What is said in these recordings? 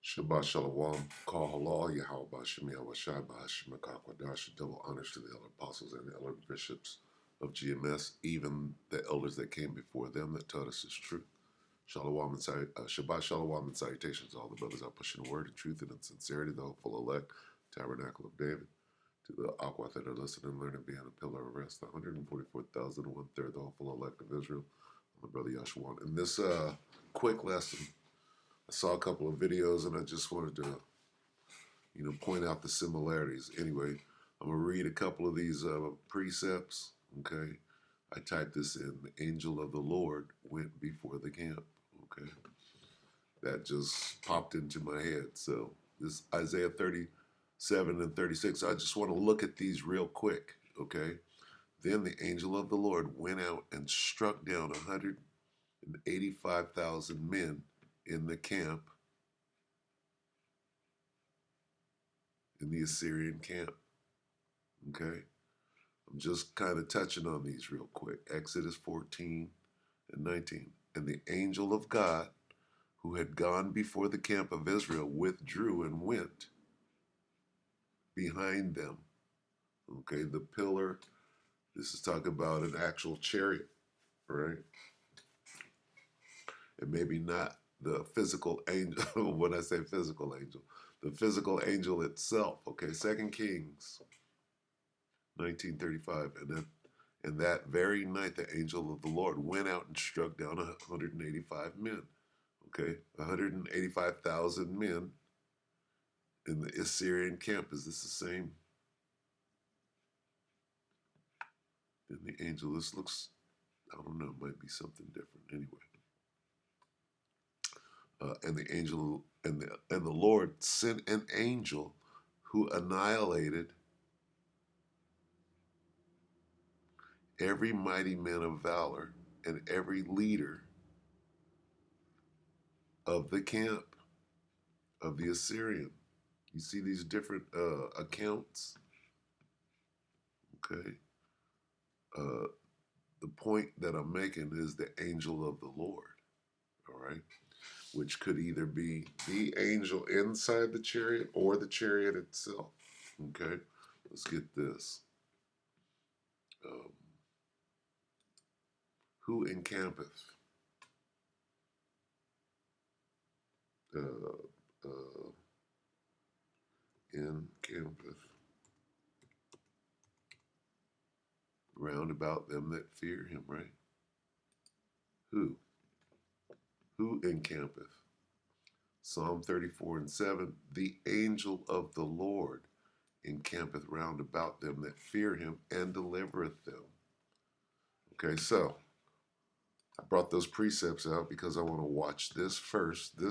Shabbat Shalom, Kal Halal, Yahweh Bashem, Yahweh Shai, Bahashim, Akakwadash, double honors to the elder apostles and the elder bishops of GMS, even the elders that came before them that taught us this truth. Shalom and Shabbat Shalom and salutations to all the brothers out pushing the word in truth and in sincerity, the hopeful elect, tabernacle of David, to the Aqua that are listening and learning, being a pillar of rest, the 144,000 and one-third, the hopeful elect of Israel, my brother Yahshua. In this quick lesson, I saw a couple of videos and I just wanted to, point out the similarities. Anyway, I'm going to read a couple of these precepts, okay? I typed this in, the angel of the Lord went before the camp, okay? That just popped into my head. So this Isaiah 37 and 36, I just want to look at these real quick, okay? Then the angel of the Lord went out and struck down 185,000 men in the camp, in the Assyrian camp, okay? I'm just kind of touching on these real quick. Exodus 14 and 19. And the angel of God, who had gone before the camp of Israel, withdrew and went behind them. Okay, the pillar, this is talking about an actual chariot, right? And maybe not the physical angel, when I say physical angel, the physical angel itself. Okay, 2 Kings 19:35. And that very night, the angel of the Lord went out and struck down 185 men. Okay, 185,000 men in the Assyrian camp. Is this the same? In the angel, this looks, I don't know, might be something different. Anyway, and the angel and the Lord sent an angel who annihilated every mighty man of valor and every leader of the camp of the Assyrian. You see these different accounts, okay? The point that I'm making is the angel of the Lord, all right? Which could either be the angel inside the chariot or the chariot itself, okay? Let's get this. Who encampeth? Uh, uh, encampeth round about them that fear him, right? Who? Who encampeth? Psalm 34 and 7, the angel of the Lord encampeth round about them that fear him and delivereth them. Okay, so I brought those precepts out because I want to watch this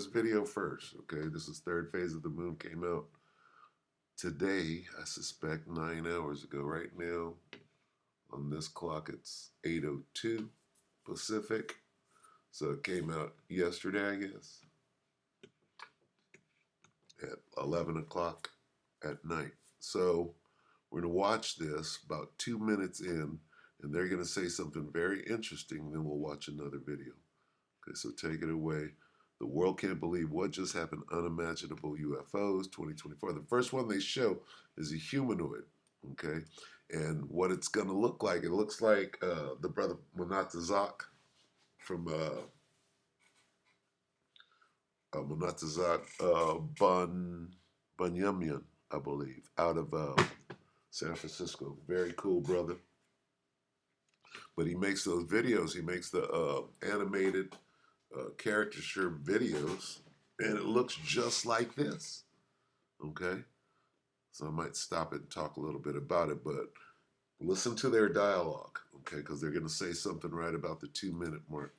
video first. Okay, this is third phase of the moon, came out today, I suspect 9 hours ago. Right now, on this clock, it's 8:02 Pacific. So it came out yesterday, I guess, at 11 o'clock at night. So we're going to watch this about 2 minutes in, and they're going to say something very interesting, then we'll watch another video. Okay, so take it away. The world can't believe what just happened. Unimaginable UFOs 2024. The first one they show is a humanoid, okay? And what it's going to look like, it looks like the brother Monatazak from Monatazak Bunyamian, I believe, out of San Francisco. Very cool brother. But he makes those videos. He makes the animated caricature videos, and it looks just like this. Okay? So I might stop it and talk a little bit about it, but listen to their dialogue, okay? Because they're going to say something right about the 2-minute mark.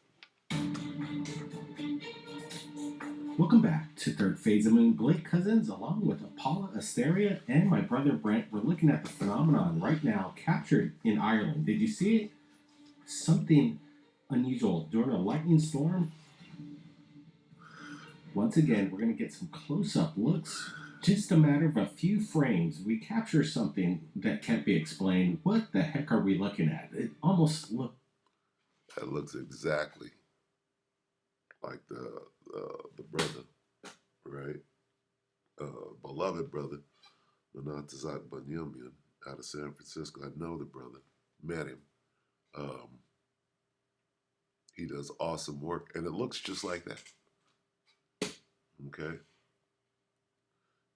Welcome back to Third Phase of Moon. Blake Cousins, along with Paula Asteria and my brother Brent, we're looking at the phenomenon right now captured in Ireland. Did you see it? Something unusual during a lightning storm. Once again, we're going to get some close-up looks. Just a matter of a few frames, we capture something that can't be explained. What the heck are we looking at? It almost looks... That looks exactly like the brother, right? beloved brother, Manatazak Banyamian, out of San Francisco. I know the brother, met him. Um, he does awesome work, and it looks just like that. Okay.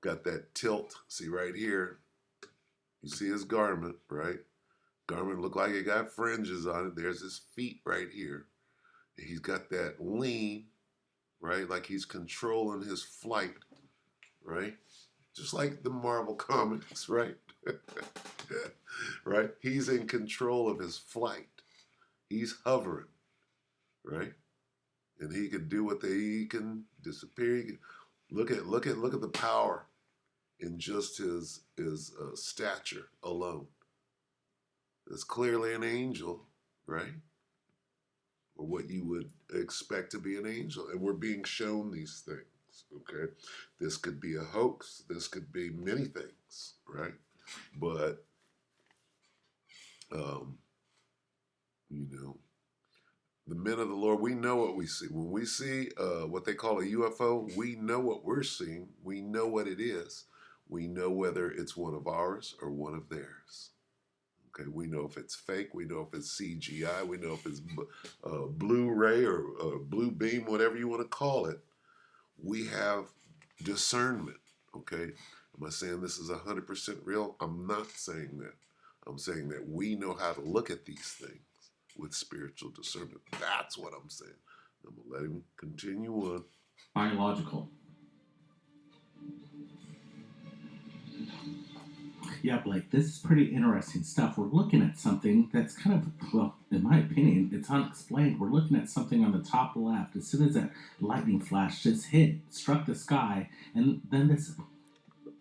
Got that tilt. See right here. You see his garment, right? Garment look like it got fringes on it. There's his feet right here. And he's got that lean, right? Like he's controlling his flight, right? Just like the Marvel comics, right? Right? He's in control of his flight. He's hovering, right? And he can do what he can disappear. He can, look at the power in just his stature alone. It's clearly an angel, right? Or what you would expect to be an angel. And we're being shown these things, okay? This could be a hoax. This could be many things, right? But, you know, the men of the Lord, we know what we see. When we see what they call a UFO, we know what we're seeing. We know what it is. We know whether it's one of ours or one of theirs. Okay, we know if it's fake. We know if it's CGI. We know if it's Blu-ray or Blue Beam, whatever you want to call it. We have discernment. Okay, am I saying this is 100% real? I'm not saying that. I'm saying that we know how to look at these things with spiritual discernment. That's what I'm saying. I'm gonna let him continue on. Biological. Yeah, Blake, this is pretty interesting stuff. We're looking at something that's kind of, well, in my opinion, it's unexplained. We're looking at something on the top left. As soon as that lightning flash just struck the sky, and then this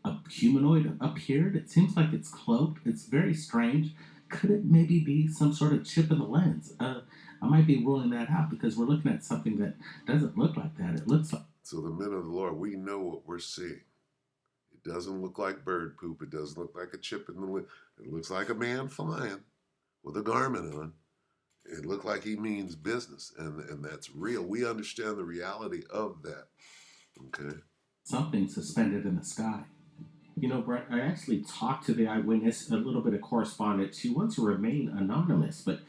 a humanoid appeared. It seems like it's cloaked. It's very strange. Could it maybe be some sort of chip in the lens? I might be ruling that out because we're looking at something that doesn't look like that. It looks like... So the men of the Lord, we know what we're seeing. It doesn't look like bird poop. It doesn't look like a chip in the lens. It looks like a man flying with a garment on. It looked like he means business, and that's real. We understand the reality of that. Okay. Something suspended in the sky. You know, Brett, I actually talked to the eyewitness, a little bit of correspondence. She wants to remain anonymous, but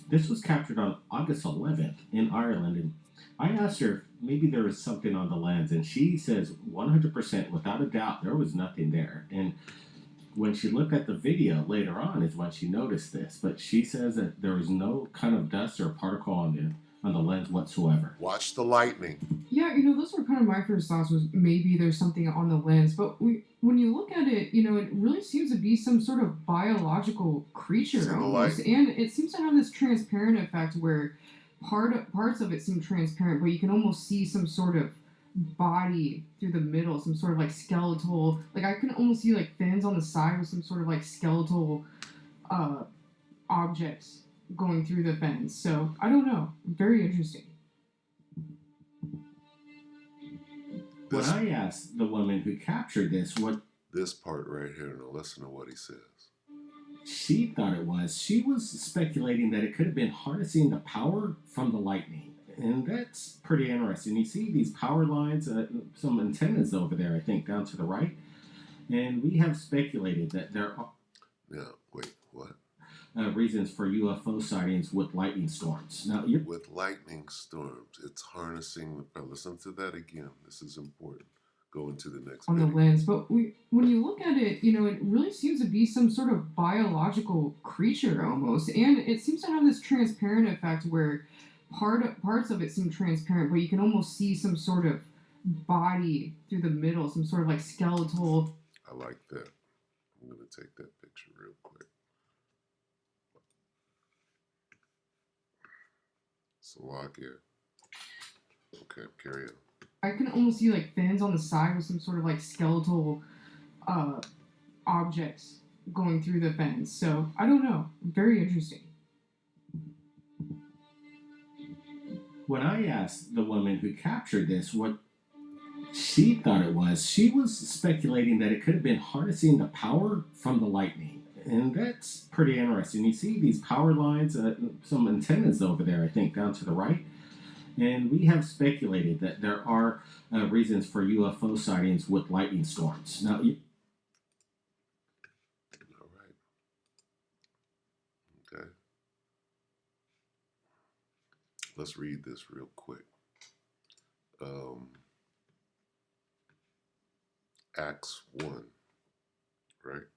this was captured on August 11th in Ireland, and I asked her if maybe there was something on the lens, and she says 100%, without a doubt, there was nothing there. And when she looked at the video later on is when she noticed this, but she says that there was no kind of dust or particle on the lens whatsoever. Watch the lightning. Yeah, those were kind of my first thoughts, was maybe there's something on the lens. But when you look at it, it really seems to be some sort of biological creature almost. And it seems to have this transparent effect where parts of it seem transparent, but you can almost see some sort of body through the middle, some sort of like skeletal, like I can almost see like fins on the side with some sort of like skeletal objects going through the fence. So I don't know. Very interesting. When I asked the woman who captured this part right here, now listen to what he says. She thought it was. She was speculating that it could have been harnessing the power from the lightning. And that's pretty interesting. You see these power lines, some antennas over there, I think, down to the right. And we have speculated that there are... Yeah, wait, what? Reasons for UFO sightings with lightning storms. Now, with lightning storms, it's harnessing the... Listen to that again. This is important. Go into the next on video. The lens. But when you look at it, it really seems to be some sort of biological creature almost. And it seems to have this transparent effect where parts of it seem transparent, but you can almost see some sort of body through the middle, some sort of like skeletal... I like that. I'm going to take that picture real quick. Slovakia. Okay, carry on. I can almost see like fins on the side with some sort of like skeletal objects going through the fence. So I don't know. Very interesting. When I asked the woman who captured this what she thought it was, she was speculating that it could have been harnessing the power from the lightning. And that's pretty interesting. You see these power lines, some antennas over there, I think, down to the right. and we have speculated that there are reasons for UFO sightings with lightning storms. Now, All right. Okay. Let's read this real quick. Acts 1, right?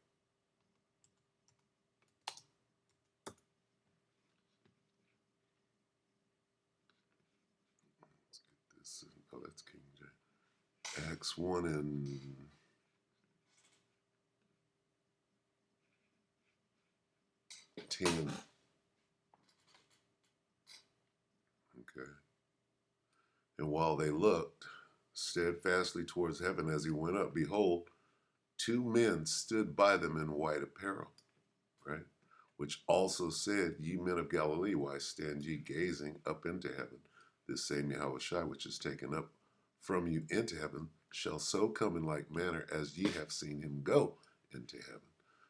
Let's get this. Oh, that's King James. Acts 1 and 10. Okay. And while they looked steadfastly towards heaven as he went up, behold, two men stood by them in white apparel, right? Which also said, Ye men of Galilee, why stand ye gazing up into heaven? This same Yahushua, which is taken up from you into heaven, shall so come in like manner as ye have seen him go into heaven.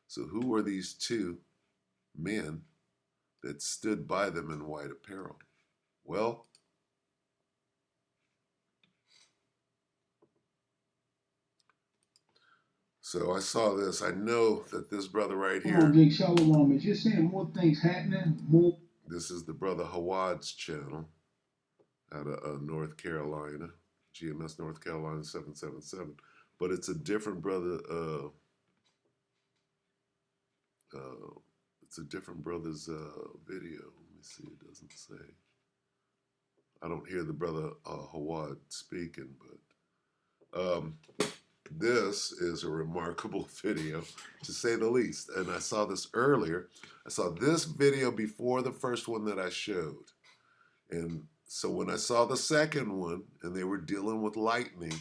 So who were these two men that stood by them in white apparel? Well, so I saw this. I know that this brother right here. Big Shalom. Is you're seeing more things happening, more. This is the brother Hawad's channel out of North Carolina, GMS North Carolina 777. But it's a different brother. It's a different brother's video. Let me see. It doesn't say. I don't hear the brother Hawad speaking, but this is a remarkable video, to say the least. And I saw this earlier. I saw this video before the first one that I showed. And so when I saw the second one and they were dealing with lightning,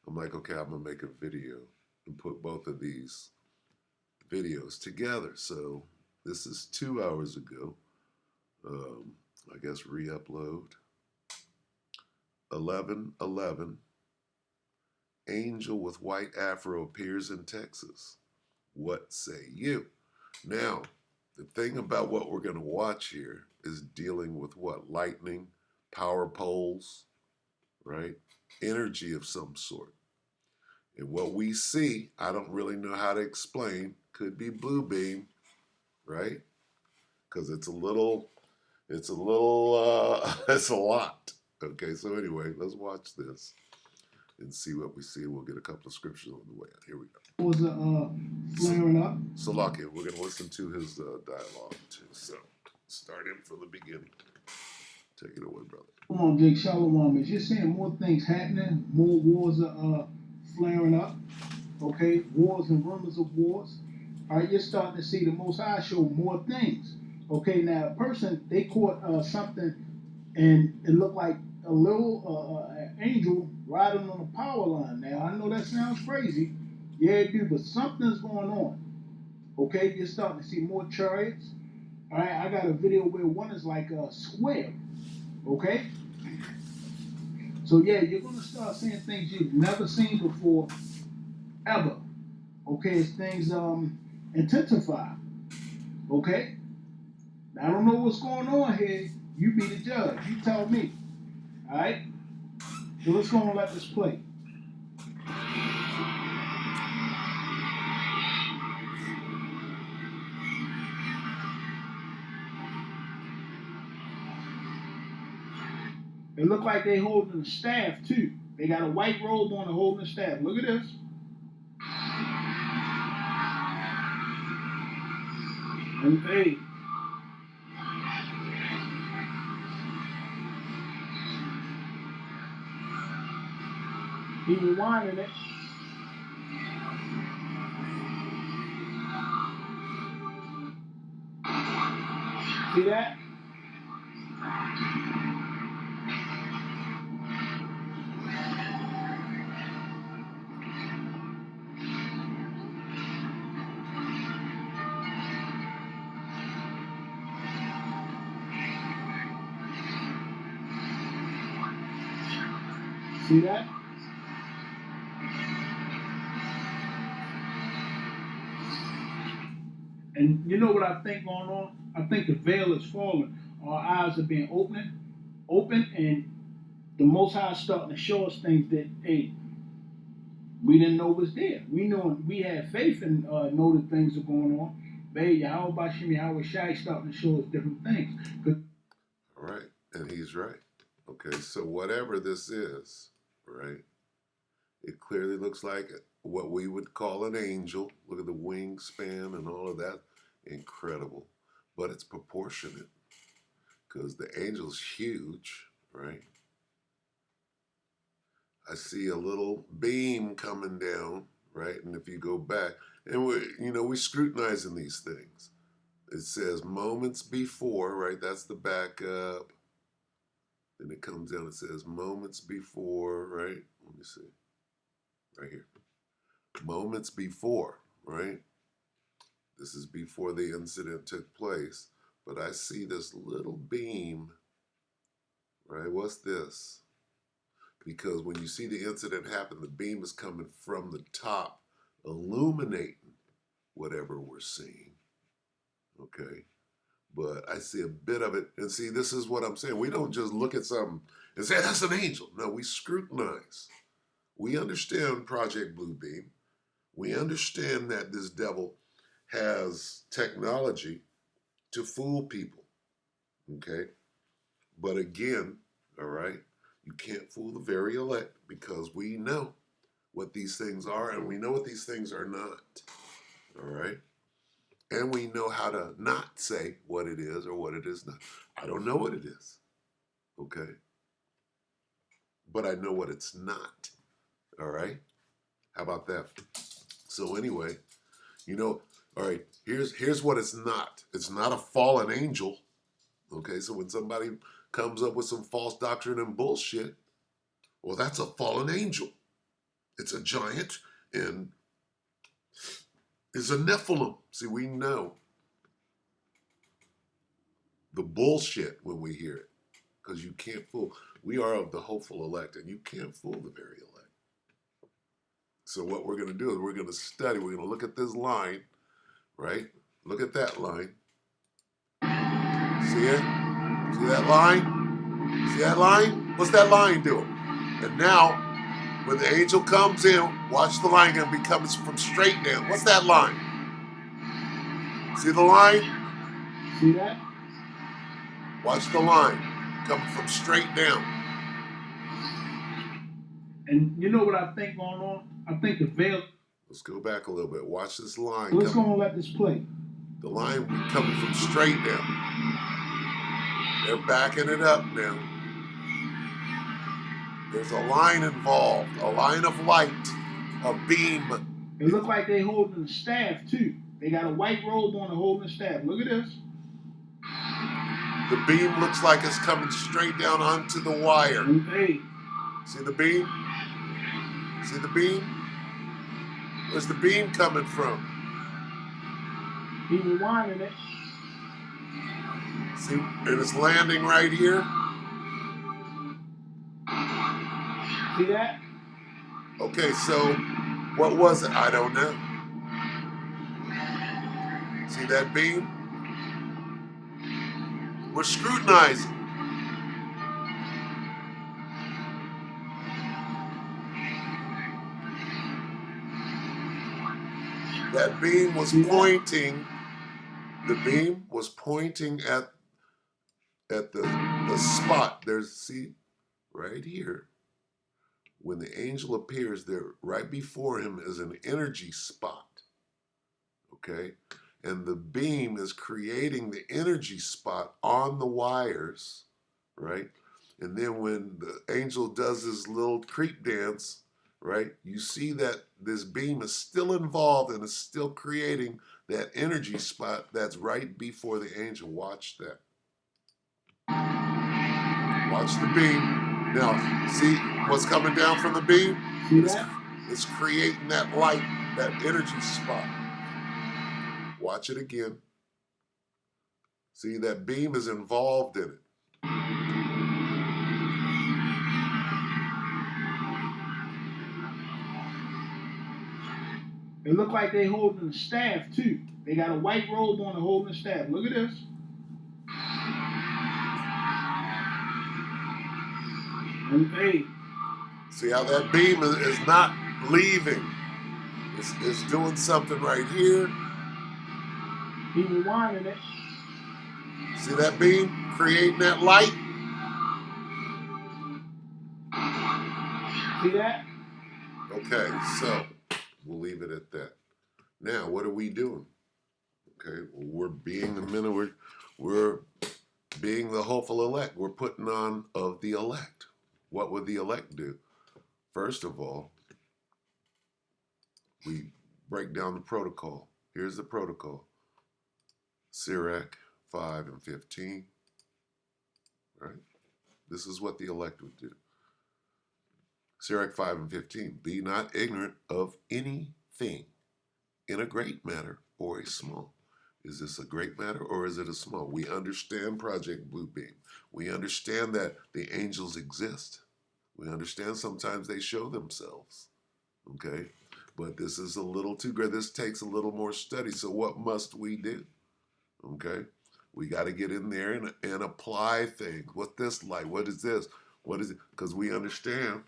I'm like, okay, I'm going to make a video and put both of these videos together. So this is 2 hours ago. I guess re-upload. 11:11. Angel with white afro appears in Texas. What say you? Now, the thing about what we're going to watch here is dealing with what? Lightning, power poles, right? Energy of some sort. And what we see, I don't really know how to explain. Could be blue beam, right? Because it's a lot. Okay, so anyway, let's watch this and see what we see. We'll get a couple of scriptures on the way. Here we go. Was flaring up. Salakia, we're going to listen to his dialogue too. So start him from the beginning. Take it away, brother. Come on, Jake Shalom. Is you're seeing more things happening, more wars are flaring up. Okay, wars and rumors of wars. All right, you're starting to see the Most High show more things. Okay, now a person, they caught something and it looked like a little angel riding on a power line. Now I know that sounds crazy, yeah, it do, but something's going on. Okay, you're starting to see more chariots. All right, I got a video where one is like a square. Okay, so yeah, you're gonna start seeing things you've never seen before, ever. Okay, as things intensify. Okay, now, I don't know what's going on here. You be the judge. You tell me. All right. So let's go and let this play. It look like they holding a staff too. They got a white robe on and holding a staff. Look at this. And hey, he rewinding it. See that? See that? And you know what I think going on? I think the veil is falling. Our eyes are being opened, and The Most High is starting to show us things that, hey, we didn't know was there. We know we had faith and know that things are going on. But hey, Yahweh Bashim Yahweh Shai starting to show us different things. All right, and he's right. Okay, so whatever this is, right, it clearly looks like what we would call an angel. Look at the wingspan and all of that. Incredible. But it's proportionate because the angel's huge, right? I see a little beam coming down, right? And if you go back, and we're scrutinizing these things. It says moments before, right? That's the backup. Then it comes down, it says moments before, right? Let me see. Right here. Moments before, right? This is before the incident took place. But I see this little beam, right? What's this? Because when you see the incident happen, the beam is coming from the top, illuminating whatever we're seeing. Okay? But I see a bit of it. And see, this is what I'm saying. We don't just look at something and say, that's an angel. No, we scrutinize. We understand Project Bluebeam. We understand that this devil has technology to fool people. Okay? But again, all right, you can't fool the very elect because we know what these things are and we know what these things are not. All right? And we know how to not say what it is or what it is not. I don't know what it is. Okay? But I know what it's not. All right? How about that? So anyway, all right, here's what it's not. It's not a fallen angel. Okay, so when somebody comes up with some false doctrine and bullshit, well, that's a fallen angel. It's a giant and it's a Nephilim. See, we know the bullshit when we hear it because you can't fool. We are of the hopeful elect and you can't fool the very elect. So what we're going to do is we're going to study. We're going to look at this line, right? Look at that line. See it? See that line? See that line? What's that line doing? And now, when the angel comes in, watch the line going to be coming from straight down. What's that line? See the line? See that? Watch the line coming from straight down. And you know what I think going on? I think the veil. Let's go back a little bit. Watch this line. Let's go and let this play. The line coming from straight down. They're backing it up now. There's a line involved, a line of light, a beam. It look like they holding the staff too. They got a white robe on and holding the staff. Look at this. The beam looks like it's coming straight down onto the wire. Hey. See the beam? See the beam? Where's the beam coming from? He rewinding it. See, and it's landing right here. See that? Okay, so what was it? I don't know. See that beam? We're scrutinizing. That beam was pointing. The beam was pointing at the spot. See, right here. When the angel appears, there right before him is an energy spot. Okay? And the beam is creating the energy spot on the wires, right? And then when the angel does his little creep dance, right, you see that this beam is still involved and is still creating that energy spot that's right before the angel. Watch that. Watch the beam. Now, see what's coming down from the beam? See that? It's creating that light, that energy spot. Watch it again. See, that beam is involved in it. It look like they holding the staff too. They got a white robe on and holding the staff. Look at this. And hey, See how that beam is not leaving. It's doing something right here. he rewinding it. See that beam creating that light? See that? Okay, so we'll leave it at that. Now, what are we doing? Okay, well, we're being the men. We're being the hopeful elect. We're putting on of the elect. What would the elect do? First of all, we break down the protocol. Here's the protocol. Sirach 5 and 15. Right? This is what the elect would do. Sirach 5 and 15. Be not ignorant of anything in a great matter or a small. Is this a great matter or is it a small? We understand Project Bluebeam. We understand that the angels exist. We understand sometimes they show themselves. Okay? But this is a little too great. This takes a little more study. So what must we do? Okay? We got to get in there and apply things. What's this like? What is this? What is it? Because we understand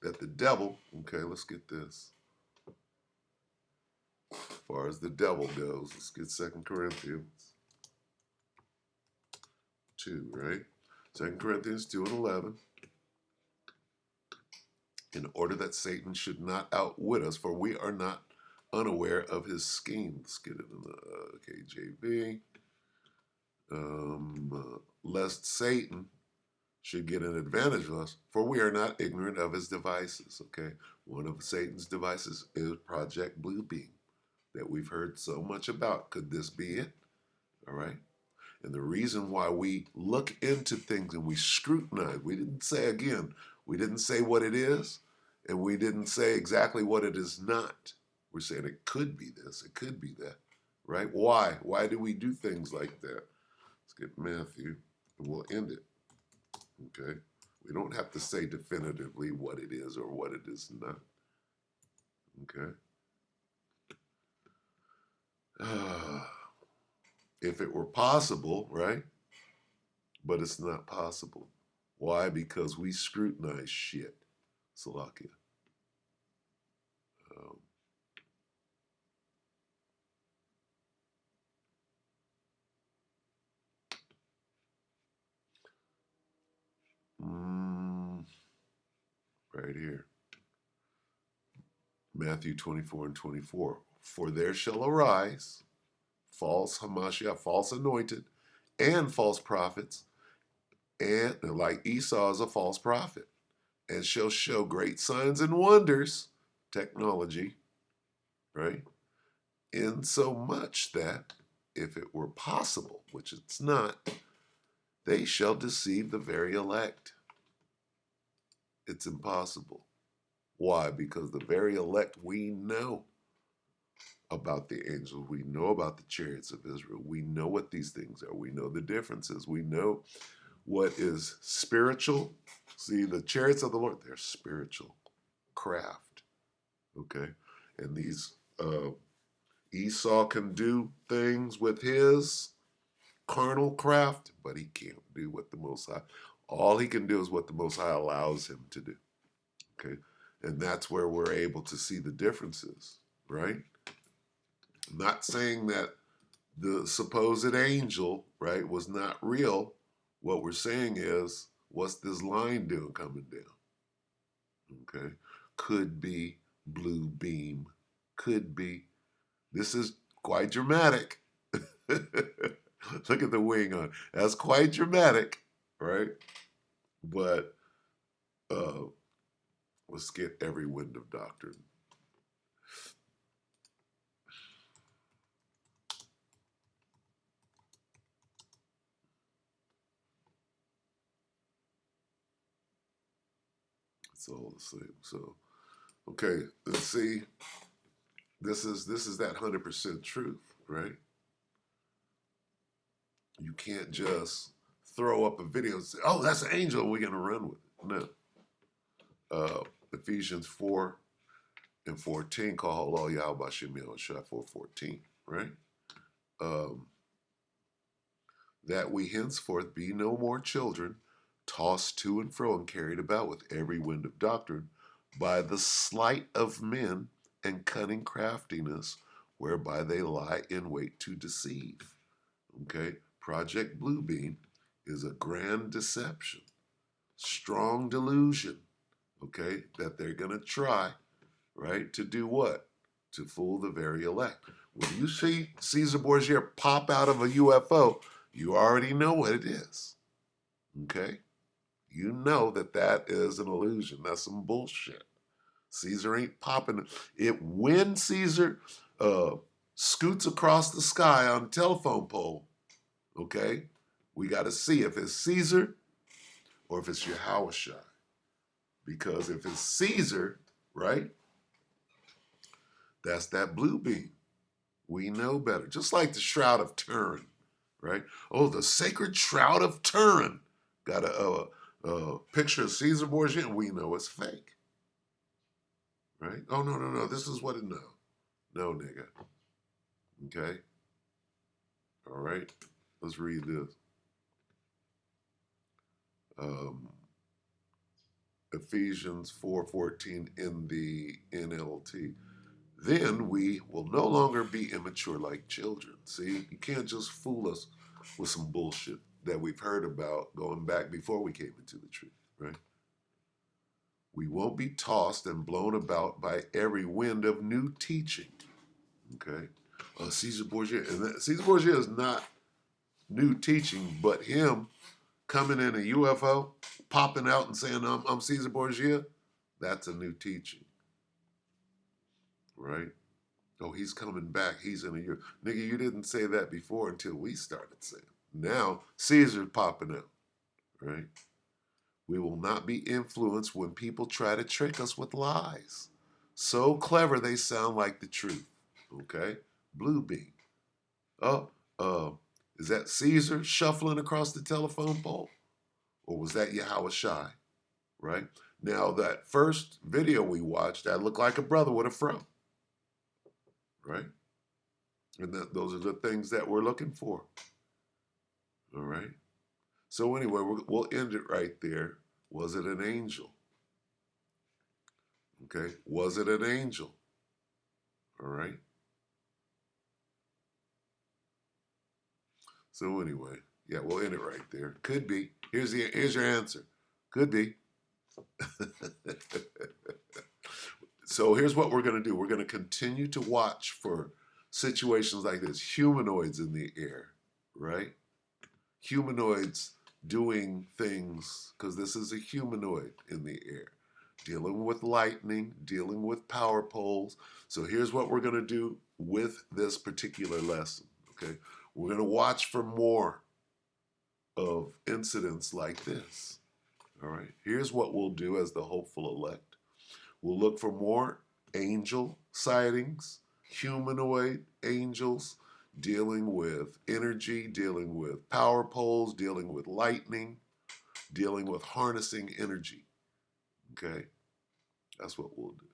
that the devil, okay, let's get this. As far as the devil goes, let's get 2 Corinthians 2, right? 2 Corinthians 2 and 11. In order that Satan should not outwit us, for we are not unaware of his scheme. Let's get it in the KJV. Lest Satan should get an advantage of us, for we are not ignorant of his devices. Okay, one of Satan's devices is Project Bluebeam that we've heard so much about. Could this be it? All right. And the reason why we look into things and we scrutinize, we didn't say again, we didn't say what it is, and we didn't say exactly what it is not. We're saying it could be this, it could be that, right? Why? Why do we do things like that? Let's get Matthew, and we'll end it, okay? We don't have to say definitively what it is or what it is not, okay? If it were possible, right? But it's not possible. Why? Because we scrutinize shit. Salakia. Right here. Matthew 24 and 24. For there shall arise false Hamashiach, false anointed, and false prophets, and like Esau is a false prophet, and shall show great signs and wonders, technology, right? In so much that if it were possible, which it's not, they shall deceive the very elect. It's impossible. Why? Because the very elect, we know about the angels. We know about the chariots of Israel. We know what these things are. We know the differences. We know what is spiritual. See, the chariots of the Lord, they're spiritual craft. Okay? And these Esau can do things with his carnal craft, but he can't do what the Most High. All he can do is what the Most High allows him to do. Okay? And that's where we're able to see the differences, right? I'm not saying that the supposed angel, right, was not real. What we're saying is, what's this line doing coming down? Okay? Could be blue beam. Could be. This is quite dramatic. Look at the wing on. That's quite dramatic, right? But let's get every wind of doctrine. It's all the same. So, okay, let's see. This is that 100% truth, right? You can't just throw up a video and say, "Oh, that's an angel," and we're gonna run with it. No. Ephesians 4 and 14, call Allah Yahweh Bashim Yahushua 4:14, right? That we henceforth be no more children, tossed to and fro and carried about with every wind of doctrine by the sleight of men and cunning craftiness, whereby they lie in wait to deceive. Okay? Project Bluebeam is a grand deception, strong delusion, okay, that they're going to try, right, to do what? To fool the very elect. When you see Caesar Borgia pop out of a UFO, you already know what it is, okay? You know that that is an illusion. That's some bullshit. Caesar ain't popping it. When Caesar scoots across the sky on a telephone pole, okay, we got to see if it's Caesar or if it's Yahushua. Because if it's Caesar, right, that's that blue beam. We know better. Just like the Shroud of Turin, right? Oh, the sacred Shroud of Turin. Got a picture of Caesar Borgia, and we know it's fake. Right? Oh, no, no, no. This is what it no. No, nigga. Okay? All right? Let's read this. Ephesians 4:14 in the NLT. Then we will no longer be immature like children. See, you can't just fool us with some bullshit that we've heard about going back before we came into the truth, right? We won't be tossed and blown about by every wind of new teaching, okay? Caesar Borgia, and Caesar Borgia is not new teaching, but him coming in a UFO, popping out and saying, I'm Caesar Borgia, that's a new teaching, right? Oh, he's coming back. He's in a year. Nigga, you didn't say that before until we started saying it. Now, Caesar's popping out, right? We will not be influenced when people try to trick us with lies. So clever they sound like the truth, okay? Blue beam. Oh, is that Caesar shuffling across the telephone pole? Or was that Yahushua, right? Now, that first video we watched, that looked like a brother with a fro, right? And those are the things that we're looking for. All right. So anyway, we'll end it right there. Was it an angel? Okay. Was it an angel? All right. So anyway, yeah, we'll end it right there. Could be. Here's your answer. Could be. So here's what we're going to do. We're going to continue to watch for situations like this. Humanoids in the air, right? Humanoids doing things, because this is a humanoid in the air, dealing with lightning, dealing with power poles. So here's what we're going to do with this particular lesson, okay? We're going to watch for more of incidents like this, all right? Here's what we'll do as the hopeful elect. We'll look for more angel sightings, humanoid angels, dealing with energy, dealing with power poles, dealing with lightning, dealing with harnessing energy. Okay? That's what we'll do.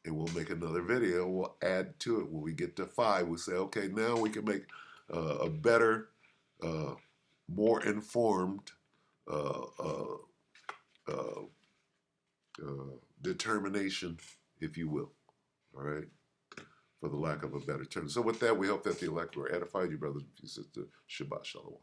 And we'll make another video. We'll add to it. When we get to 5, we'll say, okay, now we can make a better, more informed determination, if you will. All right? For the lack of a better term. So with that, we hope that the elect were edified. You brothers and sisters, Shabbat Shalom.